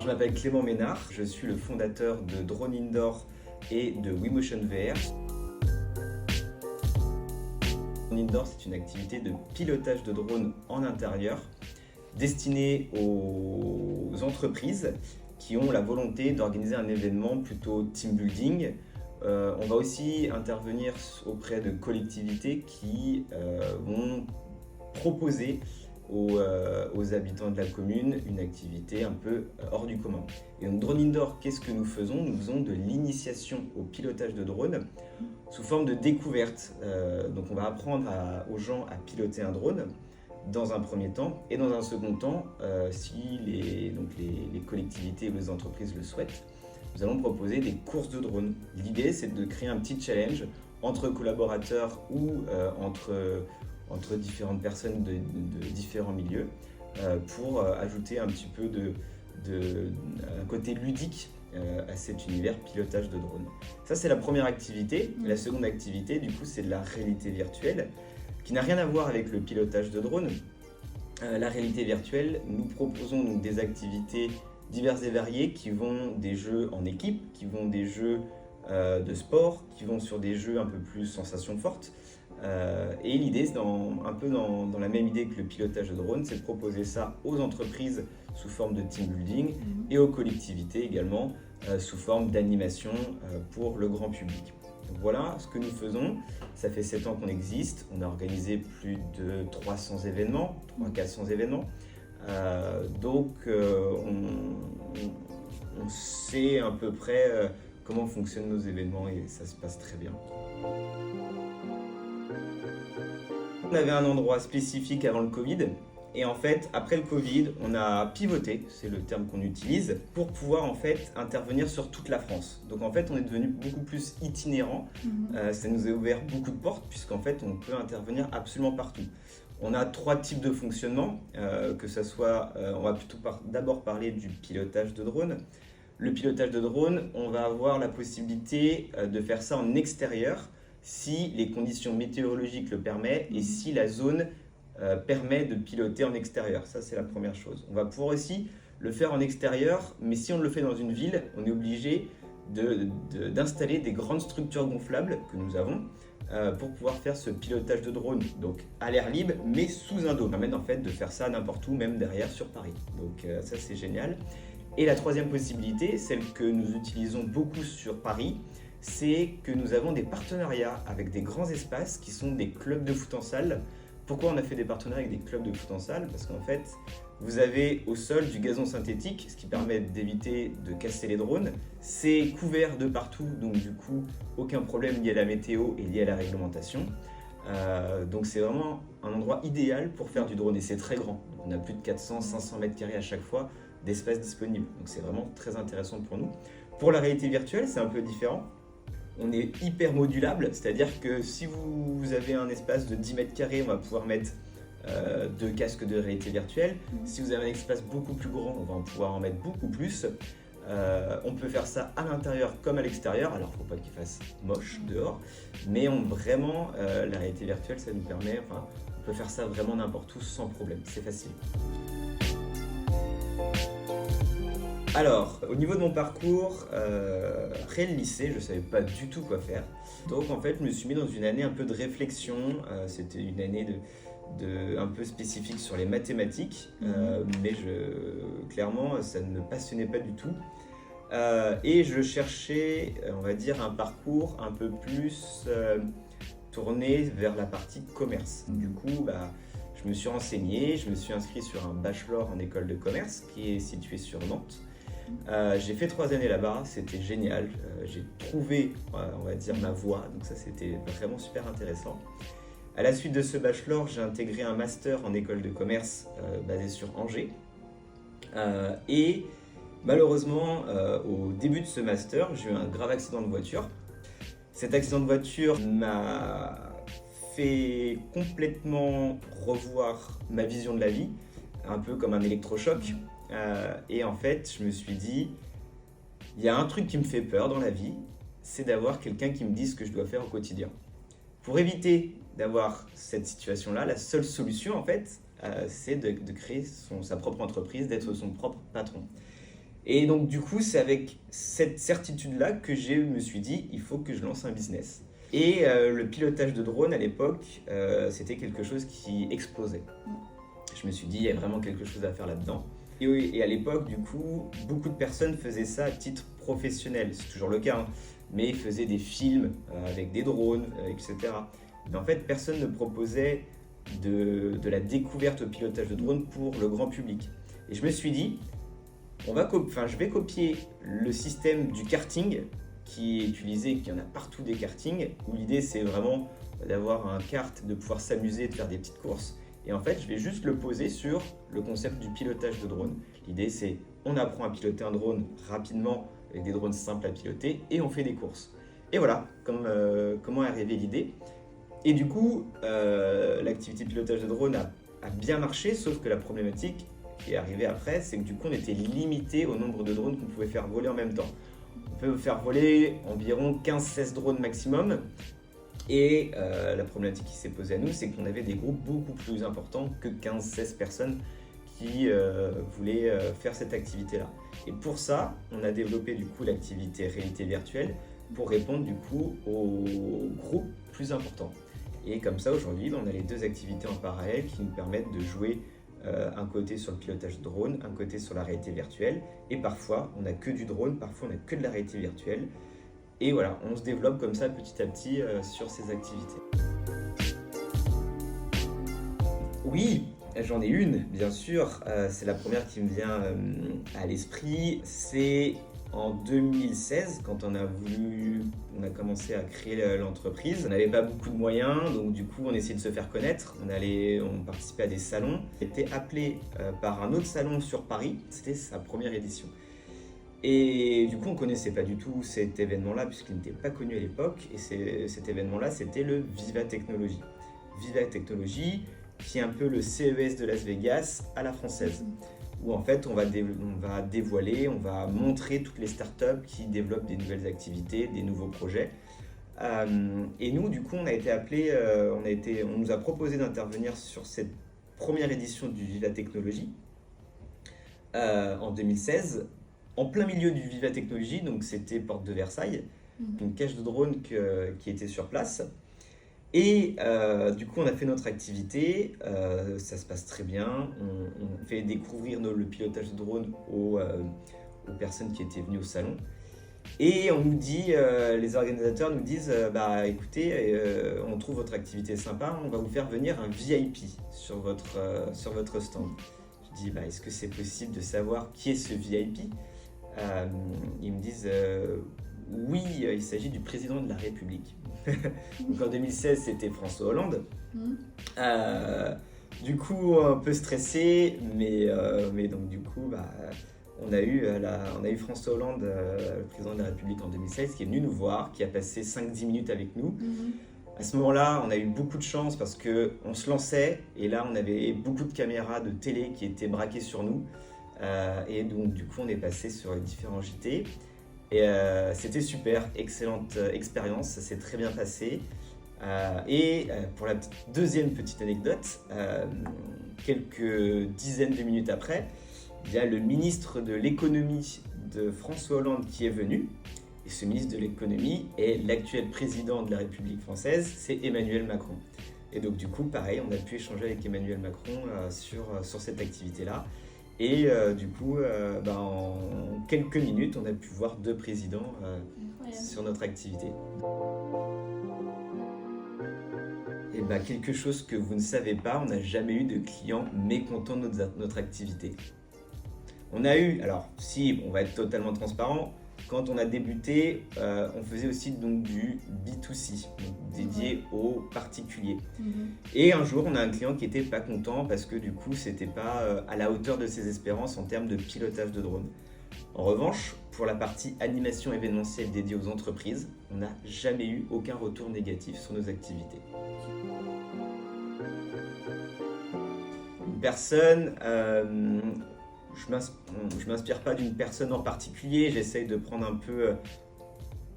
Je m'appelle Clément Ménard, je suis le fondateur de Drone Indoor et de WeMotion VR. Drone Indoor, c'est une activité de pilotage de drones en intérieur destinée aux entreprises qui ont la volonté d'organiser un événement plutôt team building. On va aussi intervenir auprès de collectivités qui vont proposer aux habitants de la commune une activité un peu hors du commun. Et donc Drone Indoor, qu'est-ce que nous faisons? Nous faisons de l'initiation au pilotage de drone sous forme de découverte. Donc on va apprendre aux gens à piloter un drone dans un premier temps, et dans un second temps, si les collectivités ou les entreprises le souhaitent, nous allons proposer des courses de drones. L'idée, c'est de créer un petit challenge entre collaborateurs ou entre différentes personnes de différents milieux pour ajouter un petit peu un côté ludique à cet univers pilotage de drone. Ça, c'est la première activité. La seconde activité, du coup, c'est de la réalité virtuelle qui n'a rien à voir avec le pilotage de drone. La réalité virtuelle, nous proposons donc des activités diverses et variées qui vont des jeux en équipe, qui vont des jeux de sport, qui vont sur des jeux un peu plus sensations fortes. Et l'idée, c'est un peu dans la même idée que le pilotage de drone, c'est de proposer ça aux entreprises sous forme de team building et aux collectivités également sous forme d'animation pour le grand public. Donc voilà ce que nous faisons. Ça fait 7 ans qu'on existe. On a organisé plus de 300 événements, 300-400 événements. Donc on sait à peu près comment fonctionnent nos événements et ça se passe très bien. On avait un endroit spécifique avant le Covid et en fait après le Covid on a pivoté, c'est le terme qu'on utilise, pour pouvoir en fait intervenir sur toute la France. Donc en fait on est devenu beaucoup plus itinérant, ça nous a ouvert beaucoup de portes puisqu'en fait on peut intervenir absolument partout. On a 3 types de fonctionnement, que ce soit, on va plutôt d'abord parler du pilotage de drone. Le pilotage de drone, on va avoir la possibilité de faire ça en extérieur si les conditions météorologiques le permettent et si la zone permet de piloter en extérieur. Ça, c'est la première chose. On va pouvoir aussi le faire en extérieur, mais si on le fait dans une ville, on est obligé d'installer des grandes structures gonflables que nous avons pour pouvoir faire ce pilotage de drone, donc à l'air libre, mais sous un dôme. Ça permet en fait de faire ça n'importe où, même derrière sur Paris. Donc ça, c'est génial. Et la troisième possibilité, celle que nous utilisons beaucoup sur Paris, c'est que nous avons des partenariats avec des grands espaces qui sont des clubs de foot en salle. Pourquoi on a fait des partenariats avec des clubs de foot en salle? Parce qu'en fait, vous avez au sol du gazon synthétique, ce qui permet d'éviter de casser les drones. C'est couvert de partout, donc du coup, aucun problème lié à la météo et lié à la réglementation. Donc c'est vraiment un endroit idéal pour faire du drone et c'est très grand. Donc on a plus de 400-500 mètres carrés à chaque fois d'espace disponible. Donc c'est vraiment très intéressant pour nous. Pour la réalité virtuelle, c'est un peu différent. On est hyper modulable, c'est-à-dire que si vous avez un espace de 10 mètres carrés, on va pouvoir mettre 2 casques de réalité virtuelle. Si vous avez un espace beaucoup plus grand, on va pouvoir en mettre beaucoup plus. On peut faire ça à l'intérieur comme à l'extérieur, alors il ne faut pas qu'il fasse moche dehors, mais vraiment, la réalité virtuelle, ça nous permet, on peut faire ça vraiment n'importe où sans problème, c'est facile. Alors, au niveau de mon parcours, après le lycée, je ne savais pas du tout quoi faire. Donc en fait, je me suis mis dans une année un peu de réflexion. C'était une année un peu spécifique sur les mathématiques, mais clairement, ça ne me passionnait pas du tout. Et je cherchais, on va dire, un parcours un peu plus tourné vers la partie commerce. Du coup, je me suis renseigné, je me suis inscrit sur un bachelor en école de commerce qui est situé sur Nantes. J'ai fait 3 années là-bas, c'était génial, j'ai trouvé, on va dire, ma voie, donc ça c'était vraiment super intéressant. À la suite de ce bachelor, j'ai intégré un master en école de commerce basé sur Angers. Et malheureusement, au début de ce master, j'ai eu un grave accident de voiture. Cet accident de voiture m'a fait complètement revoir ma vision de la vie, un peu comme un électrochoc. Et en fait, je me suis dit, il y a un truc qui me fait peur dans la vie, c'est d'avoir quelqu'un qui me dise ce que je dois faire au quotidien. Pour éviter d'avoir cette situation-là, la seule solution en fait, c'est de créer sa propre entreprise, d'être son propre patron. Et donc du coup, c'est avec cette certitude-là que je me suis dit, il faut que je lance un business. Et le pilotage de drone à l'époque, c'était quelque chose qui explosait. Je me suis dit, il y a vraiment quelque chose à faire là-dedans. Et, oui, et à l'époque, du coup, beaucoup de personnes faisaient ça à titre professionnel. C'est toujours le cas, hein, mais ils faisaient des films avec des drones, etc. Mais en fait, personne ne proposait de la découverte au pilotage de drone pour le grand public. Et je me suis dit, je vais copier le système du karting qui est utilisé, qu'il y en a partout des kartings, où l'idée c'est vraiment d'avoir un kart, de pouvoir s'amuser, de faire des petites courses. Et en fait, je vais juste le poser sur le concept du pilotage de drone. L'idée c'est, on apprend à piloter un drone rapidement, avec des drones simples à piloter, et on fait des courses. Et voilà comment est arrivée l'idée. Et du coup, l'activité pilotage de drone a bien marché, sauf que la problématique qui est arrivée après, c'est que du coup, on était limité au nombre de drones qu'on pouvait faire voler en même temps. On peut faire voler environ 15-16 drones maximum. Et la problématique qui s'est posée à nous, c'est qu'on avait des groupes beaucoup plus importants que 15-16 personnes qui voulaient faire cette activité-là. Et pour ça, on a développé du coup l'activité réalité virtuelle pour répondre du coup aux groupes plus importants. Et comme ça, aujourd'hui, on a les deux activités en parallèle qui nous permettent de jouer un côté sur le pilotage de drone, un côté sur la réalité virtuelle. Et parfois, on n'a que du drone, parfois on n'a que de la réalité virtuelle. Et voilà, on se développe comme ça petit à petit sur ces activités. Oui, j'en ai une, bien sûr. C'est la première qui me vient à l'esprit. C'est en 2016, quand on a commencé à créer l'entreprise. On n'avait pas beaucoup de moyens, donc du coup, on essayait de se faire connaître. On participait à des salons. On était appelé par un autre salon sur Paris. C'était sa première édition. Et du coup, on ne connaissait pas du tout cet événement-là, puisqu'il n'était pas connu à l'époque. Et cet événement-là, c'était le Viva Technology. Viva Technology, qui est un peu le CES de Las Vegas à la française, où en fait on va dévoiler, on va montrer toutes les startups qui développent des nouvelles activités, des nouveaux projets. Et nous, du coup, on a été appelés, on nous a proposé d'intervenir sur cette première édition du Viva Technology en 2016, en plein milieu du Viva Technology, donc c'était porte de Versailles, une cage de drone qui était sur place. Et du coup, on a fait notre activité, ça se passe très bien. On fait découvrir le pilotage de drone aux personnes qui étaient venues au salon. Et on nous dit, les organisateurs nous disent, écoutez, on trouve votre activité sympa, on va vous faire venir un VIP sur votre stand. Je dis, est-ce que c'est possible de savoir qui est ce VIP ? Ils me disent, oui, il s'agit du président de la République. Donc en 2016, c'était François Hollande. Du coup, un peu stressé, mais donc du coup, on a eu François Hollande, le président de la République en 2016, qui est venu nous voir, qui a passé 5-10 minutes avec nous. À ce moment-là, on a eu beaucoup de chance parce qu'on se lançait et là, on avait beaucoup de caméras de télé qui étaient braquées sur nous. Et donc, du coup, on est passé sur les différents JT. Et c'était super, excellente expérience, ça s'est très bien passé. Pour la deuxième petite anecdote, quelques dizaines de minutes après, il y a le ministre de l'économie de François Hollande qui est venu. Et ce ministre de l'économie est l'actuel président de la République française, c'est Emmanuel Macron. Et donc du coup, pareil, on a pu échanger avec Emmanuel Macron sur cette activité-là. Et du coup, en quelques minutes, on a pu voir 2 présidents sur notre activité. Et quelque chose que vous ne savez pas, on n'a jamais eu de clients mécontents de notre activité. On a eu, alors si, on va être totalement transparent, quand on a débuté, on faisait aussi donc du B2C, donc dédié aux particuliers. Et un jour, on a un client qui n'était pas content parce que du coup, c'était pas à la hauteur de ses espérances en termes de pilotage de drone. En revanche, pour la partie animation événementielle dédiée aux entreprises, on n'a jamais eu aucun retour négatif sur nos activités. Une personne... je m'inspire pas d'une personne en particulier, j'essaye de prendre un peu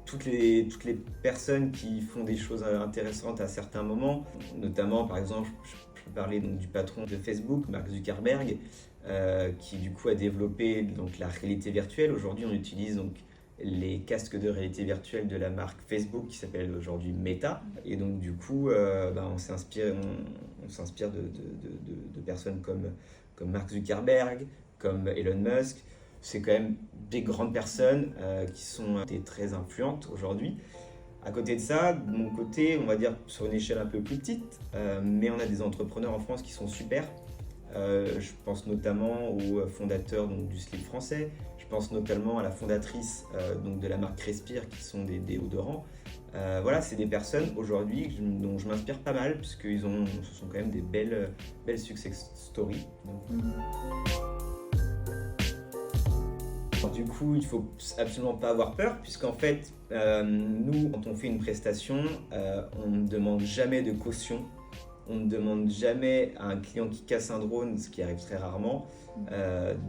toutes les personnes qui font des choses intéressantes à certains moments. Notamment, par exemple, je Je parlais donc du patron de Facebook, Mark Zuckerberg, qui du coup a développé donc la réalité virtuelle. Aujourd'hui, on utilise donc les casques de réalité virtuelle de la marque Facebook qui s'appelle aujourd'hui Meta. Et donc du coup, on s'inspire de personnes comme Mark Zuckerberg, comme Elon Musk. C'est quand même des grandes personnes qui sont très influentes aujourd'hui. À côté de ça, de mon côté, on va dire sur une échelle un peu plus petite, mais on a des entrepreneurs en France qui sont super. Je pense notamment aux fondateurs donc, du slip français. Je pense notamment à la fondatrice donc, de la marque Respire qui sont des déodorants. Voilà, c'est des personnes aujourd'hui dont je m'inspire pas mal puisque ce sont quand même des belles success stories. Du coup, il ne faut absolument pas avoir peur puisqu'en fait, nous, quand on fait une prestation, on ne demande jamais de caution. On ne demande jamais à un client qui casse un drone, ce qui arrive très rarement,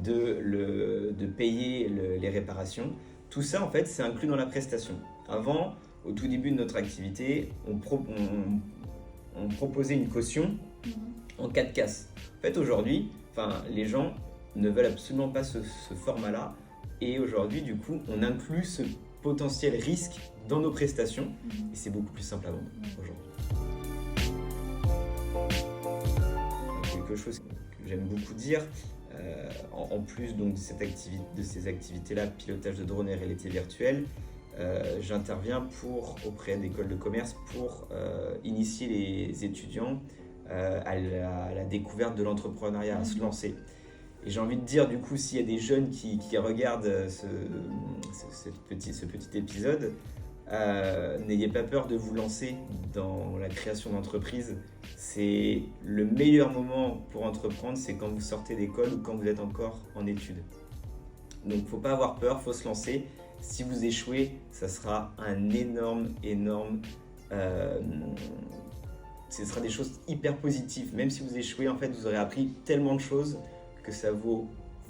de payer les réparations. Tout ça, en fait, c'est inclus dans la prestation. Avant, au tout début de notre activité, on proposait une caution en cas de casse. En fait, aujourd'hui, les gens ne veulent absolument pas ce format-là. Et aujourd'hui, du coup, on inclut ce potentiel risque dans nos prestations. Et c'est beaucoup plus simple à vendre aujourd'hui. Quelque chose que j'aime beaucoup dire, en plus donc, de ces activités-là, pilotage de drones et réalité virtuelle, j'interviens auprès d'écoles de commerce pour initier les étudiants à la découverte de l'entrepreneuriat, à se lancer. Et j'ai envie de dire, du coup, s'il y a des jeunes qui regardent ce petit épisode, n'ayez pas peur de vous lancer dans la création d'entreprise. C'est le meilleur moment pour entreprendre, c'est quand vous sortez d'école ou quand vous êtes encore en études. Donc, il ne faut pas avoir peur, il faut se lancer. Si vous échouez, ça sera un énorme ce sera des choses hyper positives. Même si vous échouez, en fait, vous aurez appris tellement de choses que ça vaut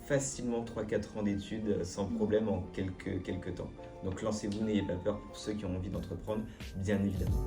facilement 3-4 ans d'études sans problème en quelques temps. Donc lancez-vous, n'ayez pas peur pour ceux qui ont envie d'entreprendre, bien évidemment.